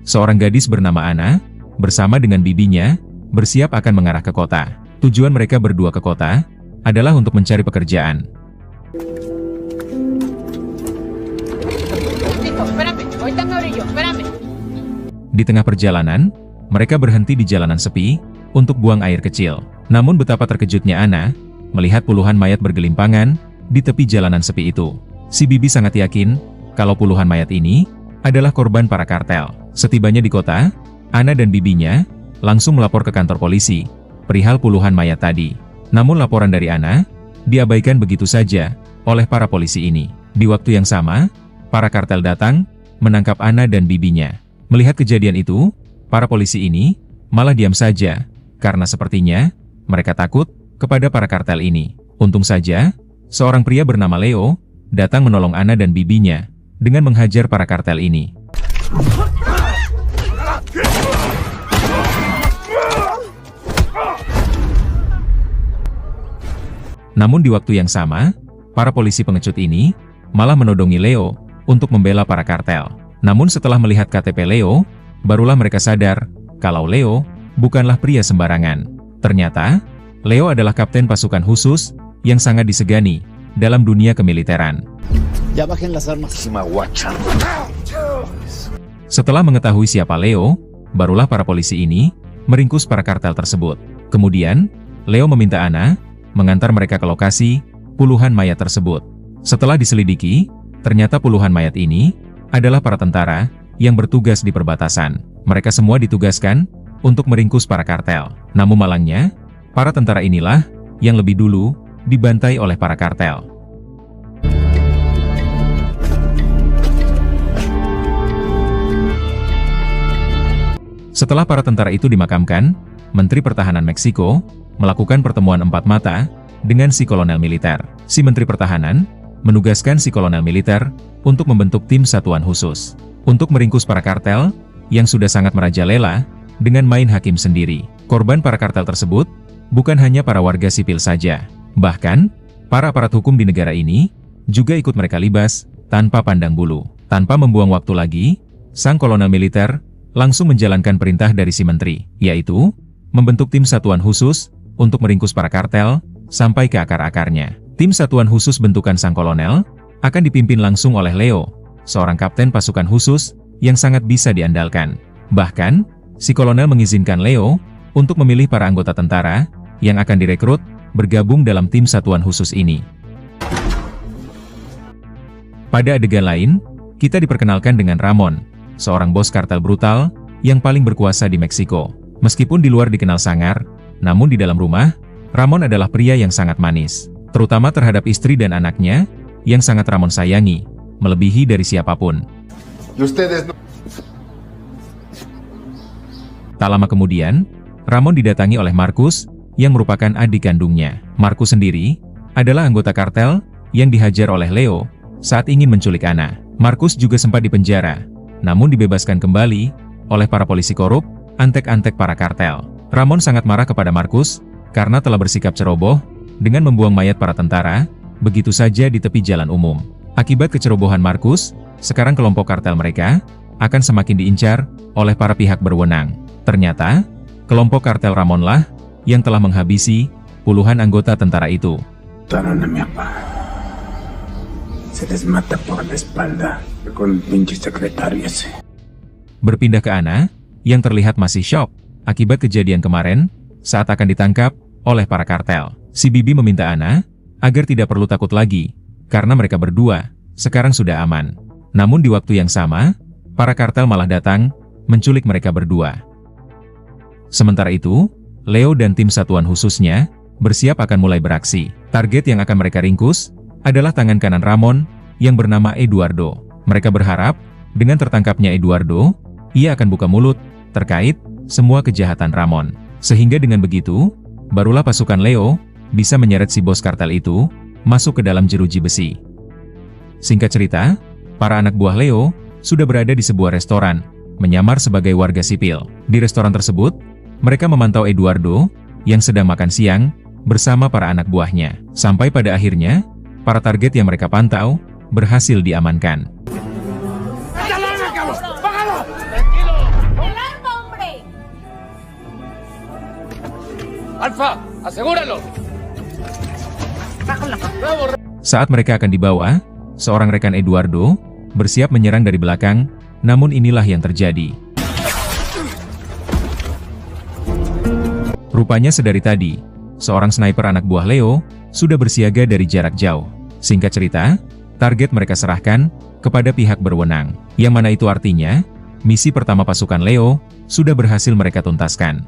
Seorang gadis bernama Ana, bersama dengan bibinya, bersiap akan mengarah ke kota. Tujuan mereka berdua ke kota, adalah untuk mencari pekerjaan. Di tengah perjalanan, mereka berhenti di jalanan sepi, untuk buang air kecil. Namun betapa terkejutnya Ana, melihat puluhan mayat bergelimpangan, di tepi jalanan sepi itu. Si bibi sangat yakin, kalau puluhan mayat ini, adalah korban para kartel. Setibanya di kota, Ana dan bibinya, langsung melapor ke kantor polisi, perihal puluhan mayat tadi. Namun laporan dari Ana, diabaikan begitu saja, oleh para polisi ini. Di waktu yang sama, para kartel datang, menangkap Ana dan bibinya. Melihat kejadian itu, para polisi ini, malah diam saja, karena sepertinya, mereka takut, kepada para kartel ini. Untung saja, seorang pria bernama Leo, datang menolong Ana dan bibinya, dengan menghajar para kartel ini. Namun di waktu yang sama, para polisi pengecut ini, malah menodongi Leo, untuk membela para kartel. Namun setelah melihat KTP Leo, barulah mereka sadar, kalau Leo, bukanlah pria sembarangan. Ternyata, Leo adalah kapten pasukan khusus, yang sangat disegani, dalam dunia kemiliteran. Setelah mengetahui siapa Leo, barulah para polisi ini, meringkus para kartel tersebut. Kemudian, Leo meminta Ana, mengantar mereka ke lokasi, puluhan mayat tersebut. Setelah diselidiki, ternyata puluhan mayat ini, adalah para tentara, yang bertugas di perbatasan. Mereka semua ditugaskan, untuk meringkus para kartel. Namun malangnya, para tentara inilah, yang lebih dulu, dibantai oleh para kartel. Setelah para tentara itu dimakamkan, Menteri Pertahanan Meksiko, melakukan pertemuan empat mata, dengan si kolonel militer. Si Menteri Pertahanan, menugaskan si kolonel militer, untuk membentuk tim satuan khusus. Untuk meringkus para kartel, yang sudah sangat merajalela, dengan main hakim sendiri. Korban para kartel tersebut, bukan hanya para warga sipil saja. Bahkan, para aparat hukum di negara ini, juga ikut mereka libas, tanpa pandang bulu. Tanpa membuang waktu lagi, sang kolonel militer, langsung menjalankan perintah dari si menteri, yaitu, membentuk tim satuan khusus, untuk meringkus para kartel, sampai ke akar-akarnya. Tim satuan khusus bentukan sang kolonel, akan dipimpin langsung oleh Leo, seorang kapten pasukan khusus, yang sangat bisa diandalkan. Bahkan, si kolonel mengizinkan Leo, untuk memilih para anggota tentara, yang akan direkrut, bergabung dalam tim satuan khusus ini. Pada adegan lain, kita diperkenalkan dengan Ramon, seorang bos kartel brutal, yang paling berkuasa di Meksiko. Meskipun di luar dikenal sangar, namun di dalam rumah, Ramon adalah pria yang sangat manis. Terutama terhadap istri dan anaknya, yang sangat Ramon sayangi, melebihi dari siapapun. Tak lama kemudian, Ramon didatangi oleh Marcus, yang merupakan adik kandungnya. Marcus sendiri, adalah anggota kartel, yang dihajar oleh Leo, saat ingin menculik Ana. Marcus juga sempat dipenjara, namun dibebaskan kembali, oleh para polisi korup, antek-antek para kartel. Ramon sangat marah kepada Marcus, karena telah bersikap ceroboh, dengan membuang mayat para tentara, begitu saja di tepi jalan umum. Akibat kecerobohan Marcus, sekarang kelompok kartel mereka, akan semakin diincar, oleh para pihak berwenang. Ternyata, kelompok kartel Ramonlah, yang telah menghabisi, puluhan anggota tentara itu. Berpindah ke Ana, yang terlihat masih syok, akibat kejadian kemarin, saat akan ditangkap, oleh para kartel. Si bibi meminta Ana, agar tidak perlu takut lagi, karena mereka berdua, sekarang sudah aman. Namun di waktu yang sama, para kartel malah datang, menculik mereka berdua. Sementara itu, Leo dan tim satuan khususnya, bersiap akan mulai beraksi. Target yang akan mereka ringkus, adalah tangan kanan Ramon, yang bernama Eduardo. Mereka berharap, dengan tertangkapnya Eduardo, ia akan buka mulut, terkait, semua kejahatan Ramon. Sehingga dengan begitu, barulah pasukan Leo, bisa menyeret si bos kartel itu, masuk ke dalam jeruji besi. Singkat cerita, para anak buah Leo, sudah berada di sebuah restoran, menyamar sebagai warga sipil. Di restoran tersebut, mereka memantau Eduardo, yang sedang makan siang, bersama para anak buahnya. Sampai pada akhirnya, para target yang mereka pantau, berhasil diamankan. Alfa, asegúralo. Saat mereka akan dibawa, seorang rekan Eduardo bersiap menyerang dari belakang, namun inilah yang terjadi. Rupanya sedari tadi, seorang sniper anak buah Leo sudah bersiaga dari jarak jauh. Singkat cerita, target mereka serahkan kepada pihak berwenang, yang mana itu artinya, misi pertama pasukan Leo sudah berhasil mereka tuntaskan.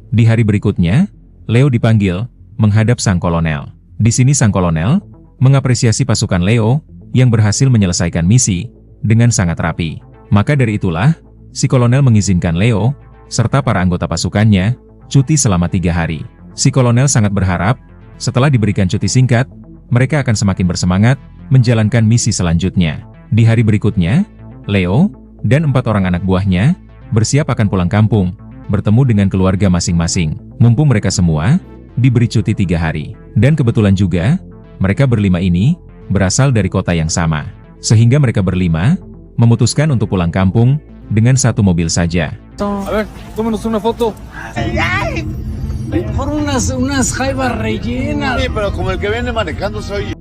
Di hari berikutnya, Leo dipanggil menghadap sang kolonel. Di sini sang kolonel mengapresiasi pasukan Leo yang berhasil menyelesaikan misi dengan sangat rapi. Maka dari itulah, si kolonel mengizinkan Leo serta para anggota pasukannya cuti selama 3 hari. Si kolonel sangat berharap setelah diberikan cuti singkat, mereka akan semakin bersemangat menjalankan misi selanjutnya. Di hari berikutnya, Leo dan 4 orang anak buahnya bersiap akan pulang kampung, bertemu dengan keluarga masing-masing. Mumpung mereka semua diberi cuti 3 hari. Dan kebetulan juga, mereka berlima ini berasal dari kota yang sama. Sehingga mereka berlima memutuskan untuk pulang kampung dengan satu mobil saja. A ver, tómanos una foto. Por unas jaivas rellenas. Sí, pero como el que viene manejando soy yo.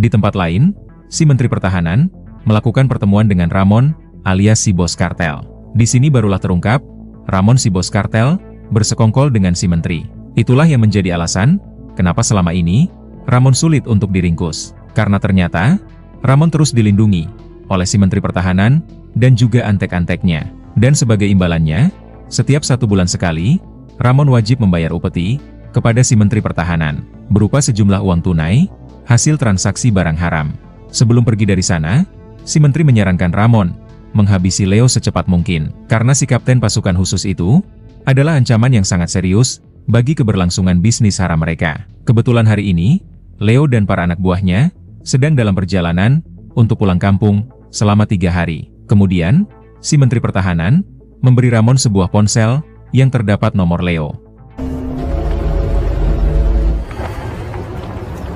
Di tempat lain, si Menteri Pertahanan melakukan pertemuan dengan Ramon alias si bos kartel. Di sini barulah terungkap, Ramon si bos kartel bersekongkol dengan si menteri. Itulah yang menjadi alasan kenapa selama ini Ramon sulit untuk diringkus. Karena ternyata Ramon terus dilindungi oleh si Menteri Pertahanan dan juga antek-anteknya. Dan sebagai imbalannya, setiap 1 bulan sekali, Ramon wajib membayar upeti kepada si Menteri Pertahanan, berupa sejumlah uang tunai, hasil transaksi barang haram. Sebelum pergi dari sana, si Menteri menyarankan Ramon menghabisi Leo secepat mungkin, karena si kapten pasukan khusus itu adalah ancaman yang sangat serius bagi keberlangsungan bisnis haram mereka. Kebetulan hari ini, Leo dan para anak buahnya sedang dalam perjalanan untuk pulang kampung selama 3 hari. Kemudian, si Menteri Pertahanan memberi Ramon sebuah ponsel yang terdapat nomor Leo.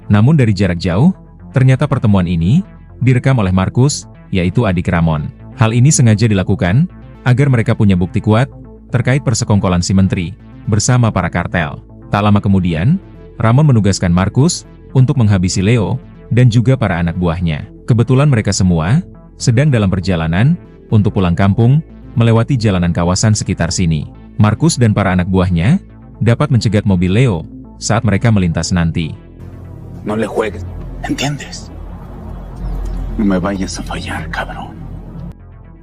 Namun dari jarak jauh, ternyata pertemuan ini direkam oleh Markus, yaitu adik Ramon. Hal ini sengaja dilakukan agar mereka punya bukti kuat terkait persekongkolan si menteri bersama para kartel. Tak lama kemudian, Ramon menugaskan Markus untuk menghabisi Leo dan juga para anak buahnya. Kebetulan mereka semua sedang dalam perjalanan untuk pulang kampung melewati jalanan kawasan sekitar sini. Markus dan para anak buahnya dapat mencegat mobil Leo saat mereka melintas nanti. No le juegues, ¿entiendes? No me vayas a fallar, cabrón.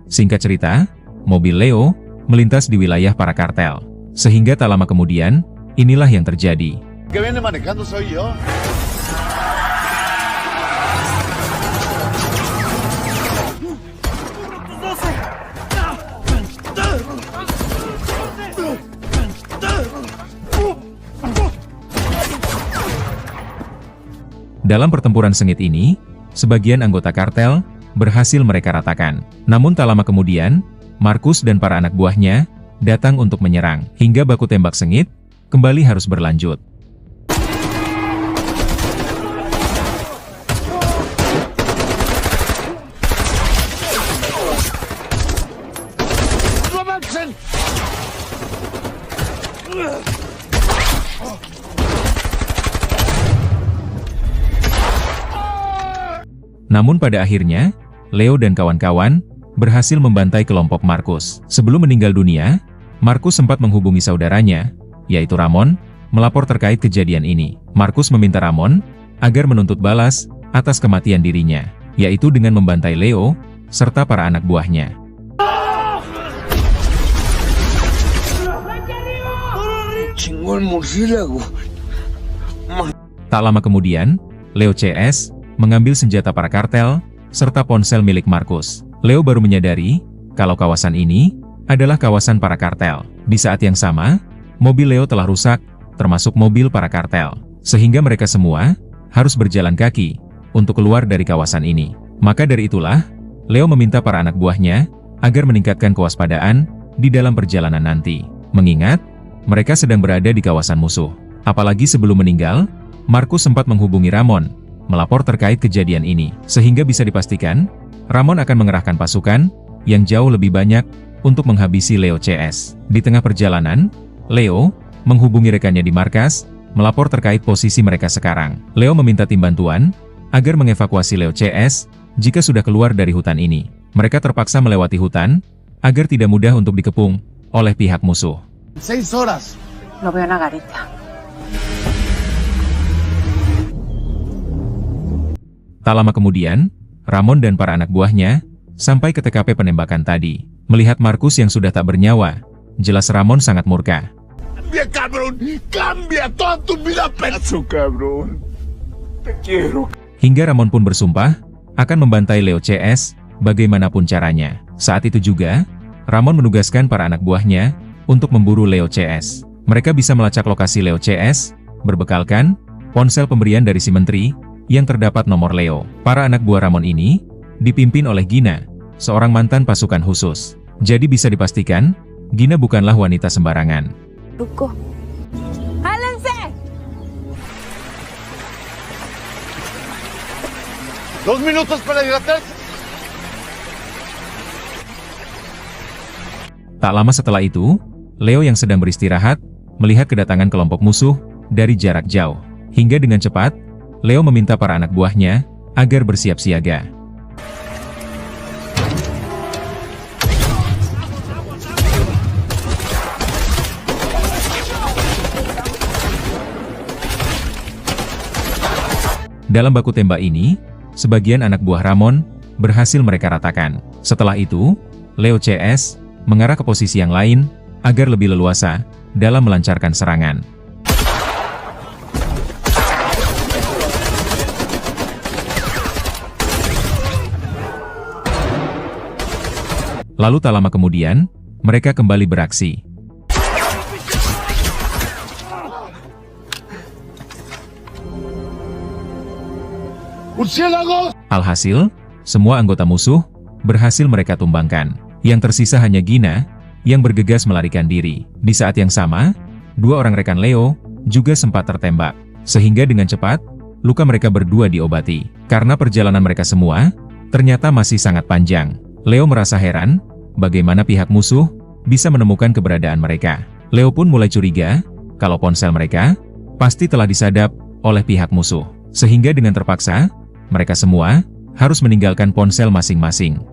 Singkat cerita, mobil Leo melintas di wilayah para kartel. Sehingga tak lama kemudian, inilah yang terjadi. Que viene manejando soy yo. Dalam pertempuran sengit ini, sebagian anggota kartel berhasil mereka ratakan. Namun tak lama kemudian, Markus dan para anak buahnya datang untuk menyerang, hingga baku tembak sengit kembali harus berlanjut. Namun pada akhirnya, Leo dan kawan-kawan berhasil membantai kelompok Markus. Sebelum meninggal dunia, Markus sempat menghubungi saudaranya, yaitu Ramon, melapor terkait kejadian ini. Markus meminta Ramon agar menuntut balas atas kematian dirinya, yaitu dengan membantai Leo serta para anak buahnya. Tak lama kemudian, Leo CS mengambil senjata para kartel, serta ponsel milik Markus. Leo baru menyadari kalau kawasan ini adalah kawasan para kartel. Di saat yang sama, mobil Leo telah rusak, termasuk mobil para kartel. Sehingga mereka semua harus berjalan kaki untuk keluar dari kawasan ini. Maka dari itulah, Leo meminta para anak buahnya agar meningkatkan kewaspadaan di dalam perjalanan nanti. Mengingat, mereka sedang berada di kawasan musuh. Apalagi sebelum meninggal, Markus sempat menghubungi Ramon melapor terkait kejadian ini, sehingga bisa dipastikan Ramon akan mengerahkan pasukan yang jauh lebih banyak untuk menghabisi Leo CS. Di tengah perjalanan, Leo menghubungi rekannya di markas, melapor terkait posisi mereka sekarang. Leo meminta tim bantuan agar mengevakuasi Leo CS jika sudah keluar dari hutan ini. Mereka terpaksa melewati hutan agar tidak mudah untuk dikepung oleh pihak musuh. 6 horas. No veo una garita. Tak lama kemudian, Ramon dan para anak buahnya sampai ke TKP penembakan tadi. Melihat Markus yang sudah tak bernyawa, jelas Ramon sangat murka. Cambia, cabrón. Cambia toda tu vida, pedazo, cabrón. Te quiero. Hingga Ramon pun bersumpah akan membantai Leo CS bagaimanapun caranya. Saat itu juga, Ramon menugaskan para anak buahnya untuk memburu Leo CS. Mereka bisa melacak lokasi Leo CS, berbekalkan ponsel pemberian dari si menteri yang terdapat nomor Leo. Para anak buah Ramon ini dipimpin oleh Gina, seorang mantan pasukan khusus. Jadi bisa dipastikan, Gina bukanlah wanita sembarangan. Ruko. ¡Jálense! 2 minutos para hidratarse. Tak lama setelah itu, Leo yang sedang beristirahat, melihat kedatangan kelompok musuh dari jarak jauh. Hingga dengan cepat, Leo meminta para anak buahnya agar bersiap siaga. Dalam baku tembak ini, sebagian anak buah Ramon berhasil mereka ratakan. Setelah itu, Leo CS mengarah ke posisi yang lain agar lebih leluasa dalam melancarkan serangan. Lalu tak lama kemudian, mereka kembali beraksi. ¡Murciélagos! Alhasil, semua anggota musuh berhasil mereka tumbangkan. Yang tersisa hanya Gina, yang bergegas melarikan diri. Di saat yang sama, 2 orang rekan Leo juga sempat tertembak. Sehingga dengan cepat, luka mereka berdua diobati. Karena perjalanan mereka semua ternyata masih sangat panjang. Leo merasa heran, bagaimana pihak musuh bisa menemukan keberadaan mereka. Leo pun mulai curiga, kalau ponsel mereka pasti telah disadap oleh pihak musuh. Sehingga dengan terpaksa, mereka semua harus meninggalkan ponsel masing-masing.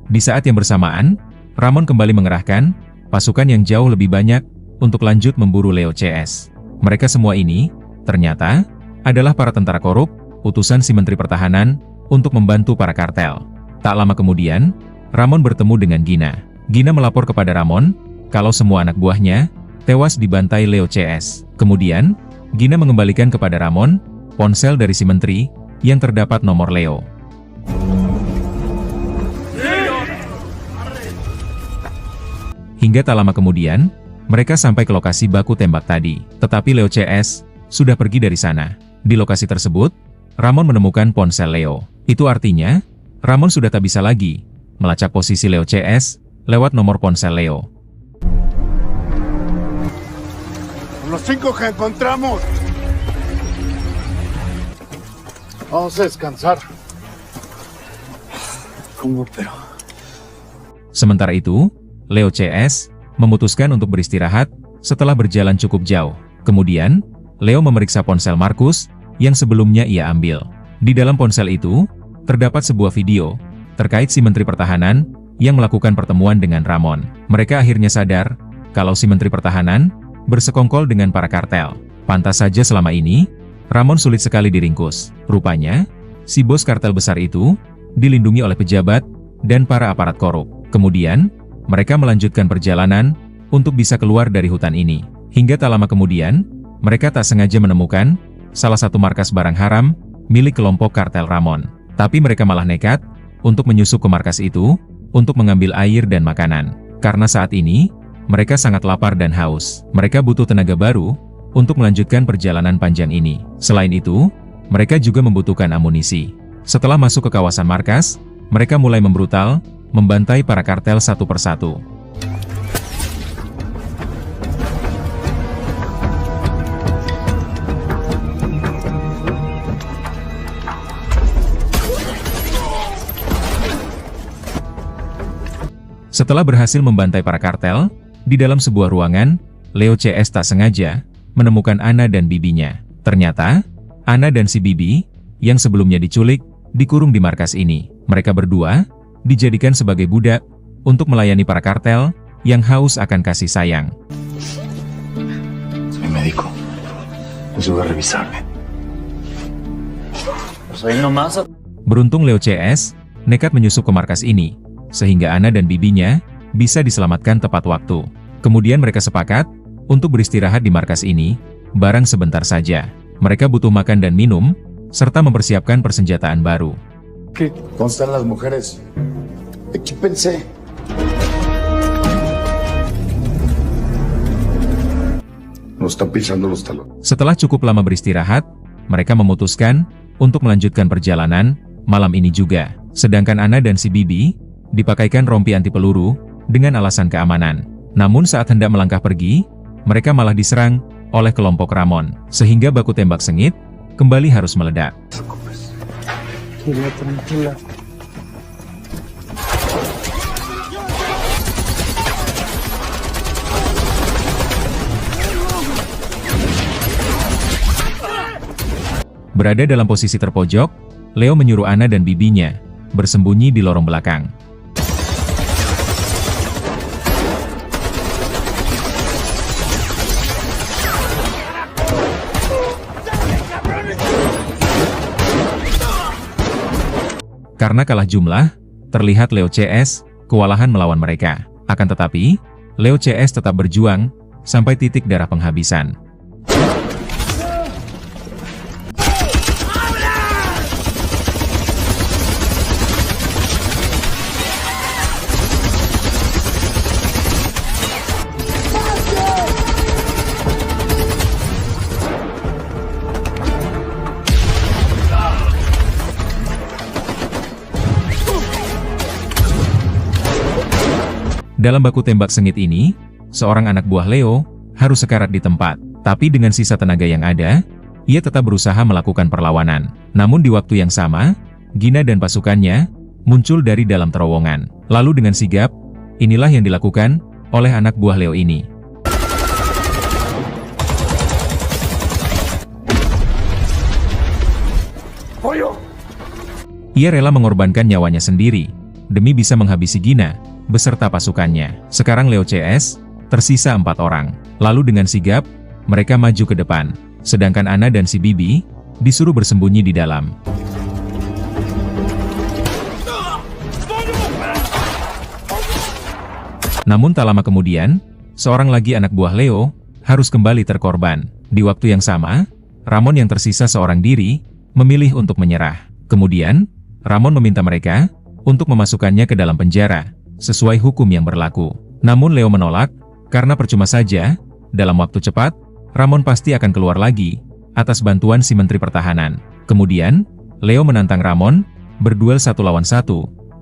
Di saat yang bersamaan, Ramon kembali mengerahkan pasukan yang jauh lebih banyak untuk lanjut memburu Leo CS. Mereka semua ini, ternyata, adalah para tentara korup, utusan si Menteri Pertahanan, untuk membantu para kartel. Tak lama kemudian, Ramon bertemu dengan Gina. Gina melapor kepada Ramon, kalau semua anak buahnya tewas dibantai Leo CS. Kemudian, Gina mengembalikan kepada Ramon ponsel dari si Menteri yang terdapat nomor Leo. Hingga tak lama kemudian, mereka sampai ke lokasi baku tembak tadi. Tetapi Leo CS sudah pergi dari sana. Di lokasi tersebut, Ramon menemukan ponsel Leo. Itu artinya, Ramon sudah tak bisa lagi melacak posisi Leo CS lewat nomor ponsel Leo. Con los 5 que encontramos. Vamos a descansar. ¿Cómo, pero? Sementara itu, Leo CS memutuskan untuk beristirahat setelah berjalan cukup jauh. Kemudian, Leo memeriksa ponsel Markus yang sebelumnya ia ambil. Di dalam ponsel itu, terdapat sebuah video terkait si Menteri Pertahanan yang melakukan pertemuan dengan Ramon. Mereka akhirnya sadar kalau si Menteri Pertahanan bersekongkol dengan para kartel. Pantas saja selama ini, Ramon sulit sekali diringkus. Rupanya, si bos kartel besar itu dilindungi oleh pejabat dan para aparat korup. Kemudian, mereka melanjutkan perjalanan untuk bisa keluar dari hutan ini. Hingga tak lama kemudian, mereka tak sengaja menemukan salah satu markas barang haram milik kelompok kartel Ramon. Tapi mereka malah nekat untuk menyusup ke markas itu untuk mengambil air dan makanan. Karena saat ini, mereka sangat lapar dan haus. Mereka butuh tenaga baru untuk melanjutkan perjalanan panjang ini. Selain itu, mereka juga membutuhkan amunisi. Setelah masuk ke kawasan markas, mereka mulai membrutal, membantai para kartel satu persatu. Setelah berhasil membantai para kartel, di dalam sebuah ruangan, Leo CS tak sengaja menemukan Anna dan bibinya. Ternyata, Anna dan si bibi, yang sebelumnya diculik, dikurung di markas ini. Mereka berdua dijadikan sebagai budak untuk melayani para kartel yang haus akan kasih sayang. Soy médico. Ayuda a revisarme. Soy nomás. Beruntung Leo CS nekat menyusup ke markas ini, sehingga Anna dan bibinya bisa diselamatkan tepat waktu. Kemudian mereka sepakat untuk beristirahat di markas ini, barang sebentar saja. Mereka butuh makan dan minum, serta mempersiapkan persenjataan baru. ¿Dónde están las mujeres? Equípense. Nos están pisando los talones. Setelah cukup lama beristirahat, mereka memutuskan untuk melanjutkan perjalanan malam ini juga. Sedangkan Anna dan si bibi dipakaikan rompi anti peluru dengan alasan keamanan. Namun saat hendak melangkah pergi, mereka malah diserang oleh kelompok Ramon, sehingga baku tembak sengit kembali harus meledak. Berada dalam posisi terpojok, Leo menyuruh Anna dan bibinya bersembunyi di lorong belakang. Karena kalah jumlah, terlihat Leo CS kewalahan melawan mereka. Akan tetapi, Leo CS tetap berjuang sampai titik darah penghabisan. Dalam baku tembak sengit ini, seorang anak buah Leo harus sekarat di tempat. Tapi dengan sisa tenaga yang ada, ia tetap berusaha melakukan perlawanan. Namun di waktu yang sama, Gina dan pasukannya muncul dari dalam terowongan. Lalu dengan sigap, inilah yang dilakukan oleh anak buah Leo ini. Ia rela mengorbankan nyawanya sendiri demi bisa menghabisi Gina beserta pasukannya. Sekarang Leo CS tersisa 4 orang. Lalu dengan sigap, mereka maju ke depan. Sedangkan Anna dan si bibi disuruh bersembunyi di dalam. Namun tak lama kemudian, seorang lagi anak buah Leo harus kembali terkorban. Di waktu yang sama, Ramon yang tersisa seorang diri memilih untuk menyerah. Kemudian, Ramon meminta mereka untuk memasukkannya ke dalam penjara sesuai hukum yang berlaku. Namun Leo menolak, karena percuma saja, dalam waktu cepat, Ramon pasti akan keluar lagi, atas bantuan si Menteri Pertahanan. Kemudian, Leo menantang Ramon, berduel 1 lawan 1,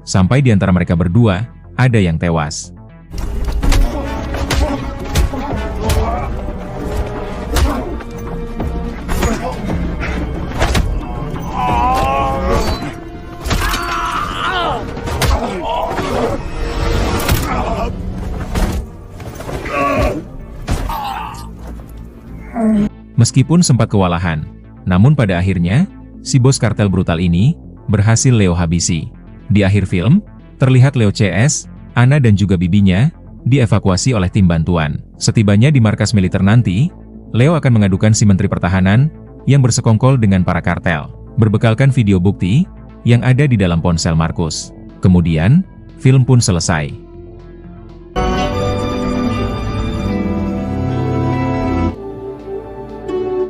sampai di antara mereka berdua, ada yang tewas. Meskipun sempat kewalahan, namun pada akhirnya, si bos kartel brutal ini berhasil Leo habisi. Di akhir film, terlihat Leo CS, Anna dan juga bibinya dievakuasi oleh tim bantuan. Setibanya di markas militer nanti, Leo akan mengadukan si Menteri Pertahanan yang bersekongkol dengan para kartel, berbekalkan video bukti yang ada di dalam ponsel Markus. Kemudian, film pun selesai.